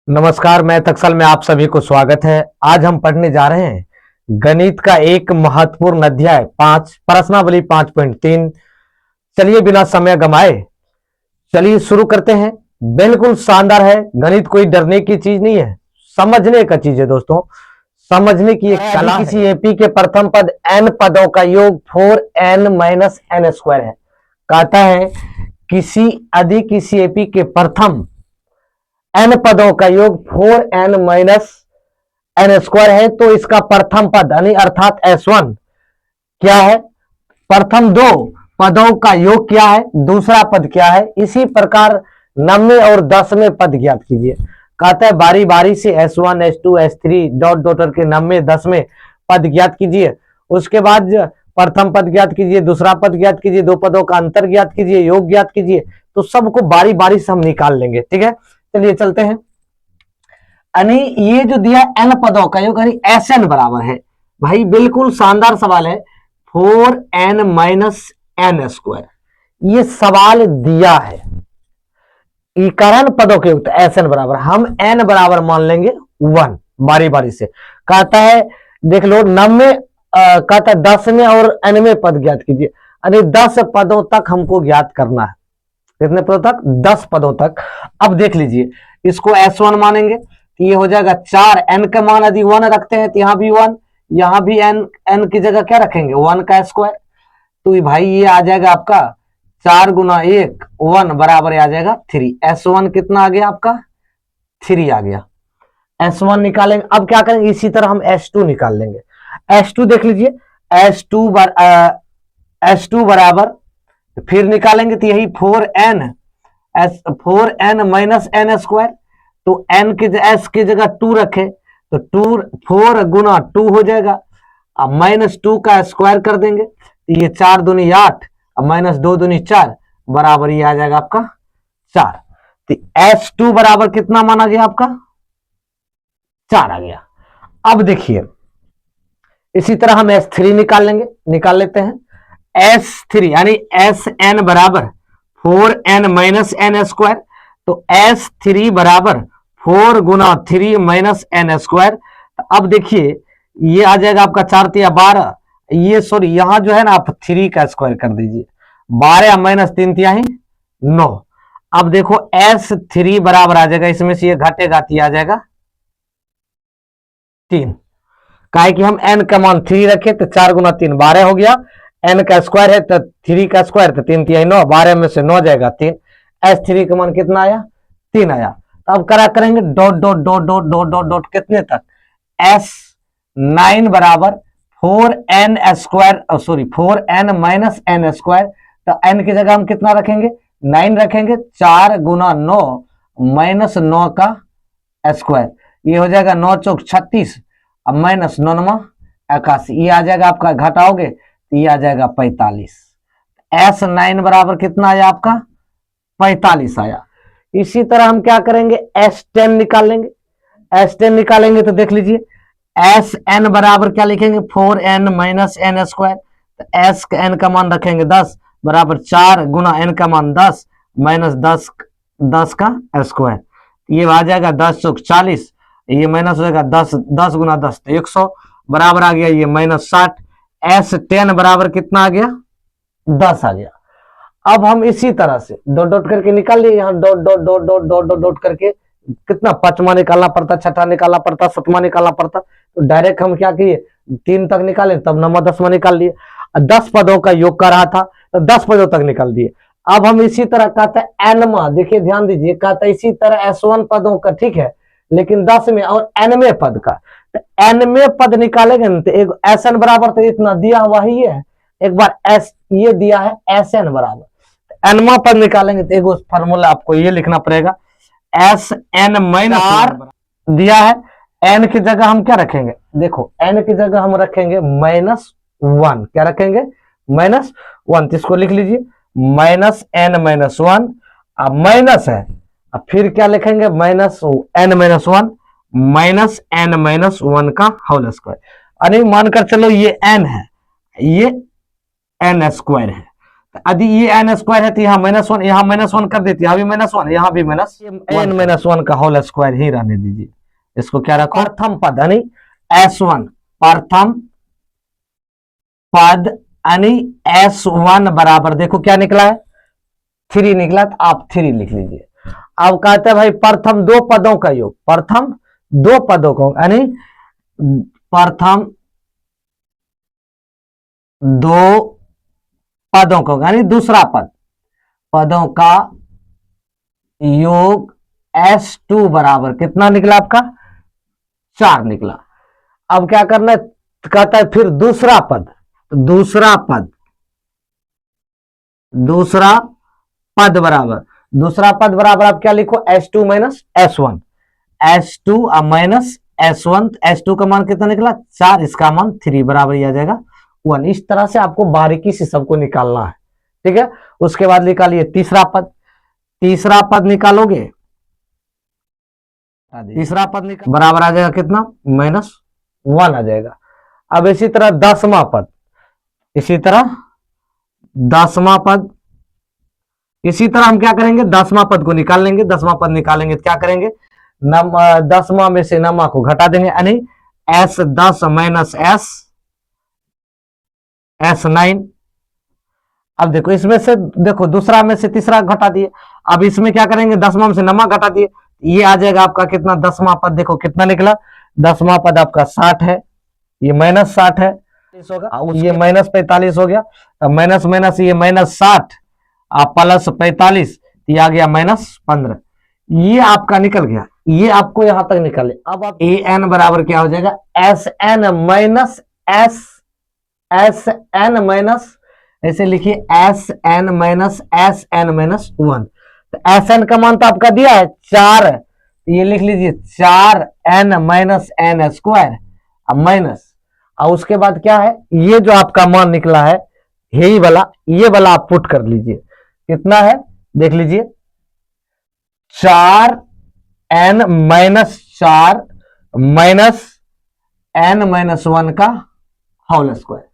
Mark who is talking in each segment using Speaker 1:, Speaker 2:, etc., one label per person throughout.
Speaker 1: नमस्कार, मैं तक्सल में आप सभी को स्वागत है। आज हम पढ़ने जा रहे हैं गणित का एक महत्वपूर्ण अध्याय 5 प्रश्नावली 5.3। चलिए बिना समय गंवाए चलिए शुरू करते हैं। बिल्कुल शानदार है। गणित कोई डरने की चीज नहीं है, समझने का चीज है दोस्तों। समझने की एक कला है। किसी एपी के प्रथम पद n पदों का योग 4n माइनस n स्क्वायर है। कहता है किसी एपी के प्रथम n पदों का योग 4n माइनस n स्क्वायर है, तो इसका प्रथम पद यानी अर्थात S1 क्या है? प्रथम दो पदों का योग क्या है? दूसरा पद क्या है? इसी प्रकार 9वें और 10वें पद ज्ञात कीजिए। कहता है बारी बारी से S1 S2 S3 dot dot करके 9वें 10वें पद ज्ञात कीजिए। उसके बाद प्रथम पद ज्ञात कीजिए, दूसरा पद ज्ञात कीजिए, दो पदों का अंतर ज्ञात कीजिए, योग ज्ञात कीजिए। तो सबको बारी बारी से हम निकाल लेंगे, ठीक है। चलिए चलते हैं। यानी ये जो दिया n पदों का योग यानी Sn बराबर है, भाई बिल्कुल शानदार सवाल है, 4n माइनस n स्क्वायर। ये सवाल दिया है इकारण पदों के युक्त Sn बराबर, हम n बराबर मान लेंगे 1 बारी बारी से। कहता है देख लो 9वें कहता है 10वें और nवें पद ज्ञात कीजिए, यानी 10 पदों तक हमको ज्ञात करना है। कितने पदों तक? 10 पदों तक। अब देख लीजिए, इसको S1 मानेंगे तो ये हो जाएगा 4। n का मान यदि 1 रखते हैं तो यहां भी 1, यहां भी n की जगह क्या रखेंगे? 1 का स्क्वायर। तो भाई ये आ जाएगा आपका 4 गुना 1 1 बराबर आ जाएगा 3। S1 कितना आ गया आपका? 3 आ गया। S1 निकालेंगे। अब क्या करेंगे? इसी तरह हम S2 निकाल लेंगे। S2 देख लीजिए, S2 बराबर फिर निकालेंगे तो यही 4n माइनस n स्क्वायर। तो n के s की जगह 2 रखे तो 4 गुना 2 हो जाएगा। अब माइनस 2 का स्क्वायर कर देंगे तो ये 4 दूनी 8 अब माइनस 2 दूनी 4 बराबर ये आ जाएगा आपका 4। तो S2 बराबर कितना माना गया आपका? 4 आ गया। अब देखिए इसी तरह हम S3 निकाल लेते हैं। S3 यानी Sn बराबर 4n माइनस n स्क्वायर। तो S3 बराबर 4 गुना 3 माइनस n स्क्वायर। अब देखिए ये आ जाएगा आपका 4 तिया 12, ये सॉरी यहां जो है ना आप 3 का स्क्वायर कर दीजिए, 12 माइनस 3 तिया ही 9। अब देखो S3 बराबर आ जाएगा, इसमें से ये घटेगा तो आ जाएगा 3। काहे कि हम n का मान 3 रखे तो 4 गुना 3 12 हो गया। n का स्क्वायर है तो 3 का स्क्वायर तो 3 तिहाई 9, 12 में से 9 जाएगा 3। S3 का मान कितना आया? 3 आया। तो अब करा करेंगे dot dot dot dot dot dot dot कितने तक? S9 बराबर 4n square sorry 4n minus n square. तो n की जगह हम कितना रखेंगे? 9 रखेंगे। 4 गुना 9 माइनस 9 का स्क्वायर, ये हो जाएगा 9 चौक 36 अब माइनस 9 81, ये आ जाएगा आपका, घटाओगे तो ये आ जाएगा 45। S9 बराबर कितना आया आपका? 45 आया। इसी तरह हम क्या करेंगे? S10 निकालेंगे। S10 निकालेंगे तो देख लीजिए Sn बराबर क्या लिखेंगे? 4n minus n square. तो S का n का मान रखेंगे 10 बराबर 4 गुना n का मान 10 माइनस 10 का स्क्वायर, ये आ जाएगा 10 चौक 40, ये माइनस हो जाएगा 10 गुना 10 तो 100 बराबर आ गया ये माइनस 60। S10 बराबर कितना आ गया? 10 आ गया। अब हम इसी तरह से डॉट डॉट करके निकाल लिए, यहाँ dot dot dot dot dot dot dot करके कितना 5वां निकालना पड़ता, 6ठा निकालना पड़ता, 7वां निकालना पड़ता। तो डायरेक्ट हम क्या किए? 3 तक निकाले, तब 9वां 10वां निकाल लिए। 10 पदों का योग कर रहा था तो 10 पदों तक निकाल दिए। अब हम इसी तरह कहते हैं एनवा, देखिए ध्यान दीजिए, कहता है इसी तरह S1 पदों का, ठीक है, लेकिन 10वें और nवें पद का। तो nवें पद निकालेंगे ना तो एक Sn बराबर तो इतना दिया हुआ ही है, एक बार S ये दिया है Sn बराबर, nवां पद निकालेंगे तो एक फॉर्मूला आपको ये लिखना पड़ेगा, Sn माइनस r दिया है। n की जगह हम क्या रखेंगे? देखो n की जगह हम रखेंगे -1। क्या रखेंगे? -1। तो इसको लिख लीजिए -n माइनस 1। अब माइनस है, अब फिर क्या लिखेंगे? -n minus 1 minus n minus 1 का होल स्क्वायर। यानी मानकर चलो ये n है, ये n स्क्वायर है। यदि ये एन स्क्वायर है तो यहाँ -1, यहाँ -1 कर देती है, यहाँ भी -1, यहाँ भी माइनस n-1 का होल स्क्वायर ही रहने दीजिए। इसको क्या रखो, प्रथम पद यानी S1, प्रथम पद यानी S1 बराबर, देखो क्या निकला है 3 निकला, तो आप 3 लिख लीजिए। अब कहते हैं भाई प्रथम दो पदों का योग, प्रथम दो पदों को यानी प्रथम दो पदों को यानी दूसरा पद, पदों का योग S2 बराबर कितना निकला आपका 4 निकला। अब क्या करना है, कहता है फिर दूसरा पद, दूसरा पद, दूसरा पद बराबर, दूसरा पद बराबर आप क्या लिखो S2 minus S1, S2 minus S1, S2 का मान कितना निकला 4, इसका मान 3 बराबर ही आ जाएगा 1। इस तरह से आपको बारीकी से सबको निकालना है, ठीक है। उसके बाद निकालिए तीसरा पद, तीसरा पद निकालोगे, तीसरा पद निकाल बराबर आ जाएगा कितना -1 आ जाएगा। अब इसी तरह 10वां पद, इसी तरह 10वां पद, इसी तरह हम क्या करेंगे 10वां पद को निकाल लेंगे। 10वां पद निकालेंगे तो क्या करेंगे, 10वां में से नमा को घटा देंगे, यानी S10 माइनस S9। अब देखो इसमें से, देखो दूसरा में से तीसरा घटा दिए, अब इसमें क्या करेंगे 10वां में से नमा घटा दिए, ये आ जाएगा आपका कितना 10वां पद, देखो कितना निकला 10वां पद आपका 60 है, ये -60 है, ये -45 हो गया, माइनस माइनस ये -60 प्लस 45, ये आ गया -15, ये आपका निकल गया, ये आपको यहां तक निकले। अब आप an बराबर क्या हो जाएगा Sn माइनस Sn माइनस, ऐसे लिखिए Sn माइनस Sn माइनस 1। तो Sn का मान तो आपका दिया है 4, ये लिख लीजिए 4n माइनस n स्क्वायर, अब माइनस, और उसके बाद क्या है, ये जो आपका मान निकला है यही वाला, ये वाला आप पुट कर लीजिए, कितना है देख लीजिए 4n minus 4 minus n minus 1 का होल स्क्वायर।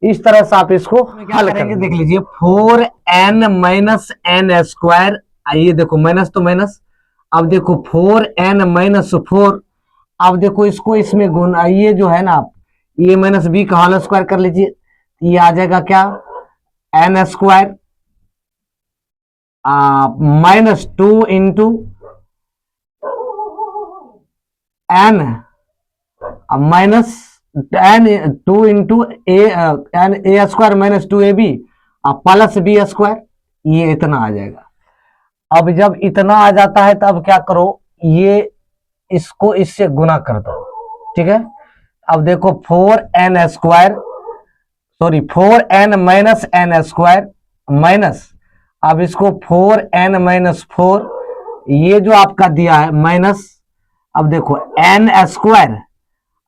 Speaker 1: इस तरह से आप इसको हल करेंगे, देख लीजिए 4n माइनस n स्क्वायर, आइए देखो माइनस तो माइनस, अब देखो 4n माइनस 4, अब देखो इसको इसमें गुण, ये जो है ना आप ये माइनस बी का होल स्क्वायर कर लीजिए, ये आ जाएगा क्या n square -2 into n minus n2 into A square minus 2ab plus B square, ये इतना आ जाएगा। अब जब इतना आ जाता है तब क्या करो, ये इसको इससे गुना कर दो, ठीक है। अब देखो 4n square, sorry 4n minus n square minus, अब इसको 4n माइनस 4, ये जो आपका दिया है माइनस, अब देखो n स्क्वायर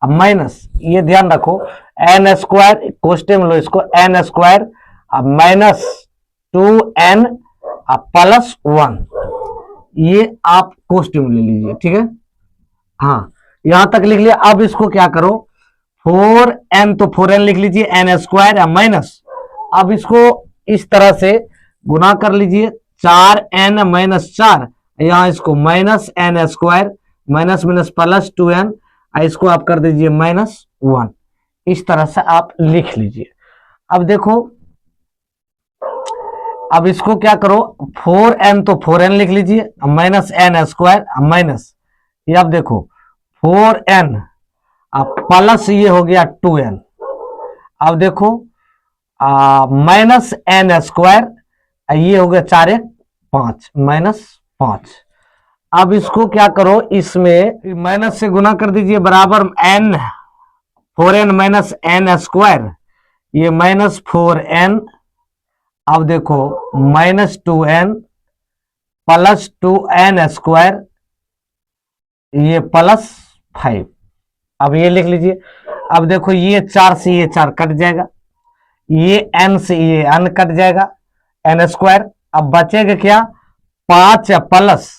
Speaker 1: अब माइनस, ये ध्यान रखो n स्क्वायर कोष्टे में लो इसको, n स्क्वायर अब माइनस 2n अब प्लस 1, ये आप कोष्टे में ले लीजिए, ठीक है। हाँ यहां तक लिख लिया। अब इसको क्या करो 4n, तो 4n लिख लीजिए n स्क्वायर माइनस, अब इसको इस तरह से गुना कर लीजिए 4n माइनस 4, यहां इसको minus n square minus minus plus 2n, इसको आप कर दीजिए -1, इस तरह से आप लिख लीजिए। अब देखो, अब इसको क्या करो 4n, तो 4n लिख लीजिए माइनस n स्क्वायर माइनस, ये अब देखो 4n अब प्लस ये हो गया 2n, अब देखो माइनस n स्क्वायर, ये हो गया 4 1 5 -5। अब इसको क्या करो, इसमें माइनस से गुना कर दीजिए बराबर n, 4n minus n square, ये -4n, अब देखो -2n प्लस 2n स्क्वायर, ये +5, अब ये लिख लीजिए। अब देखो ये 4 से ये 4 कट जाएगा, ये n से ये n कट जाएगा n स्क्वायर, अब बचेगा क्या 5 प्लस,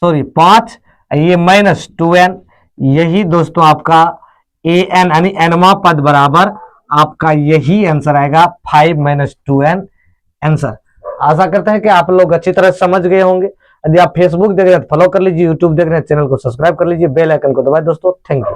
Speaker 1: सॉरी 5, ये -2n, यही दोस्तों आपका an यानी nवां पद बराबर आपका यही आंसर आएगा 5 - 2n, आंसर। आशा करते हैं कि आप लोग अच्छी तरह समझ गए होंगे। यदि आप फेसबुक देख रहे हैं तो फॉलो कर लीजिए, यूट्यूब देख रहे हैं चैनल को सब्सक्राइब कर लीजिए, बेल आइकन को दबाएं दोस्तों। Thank you.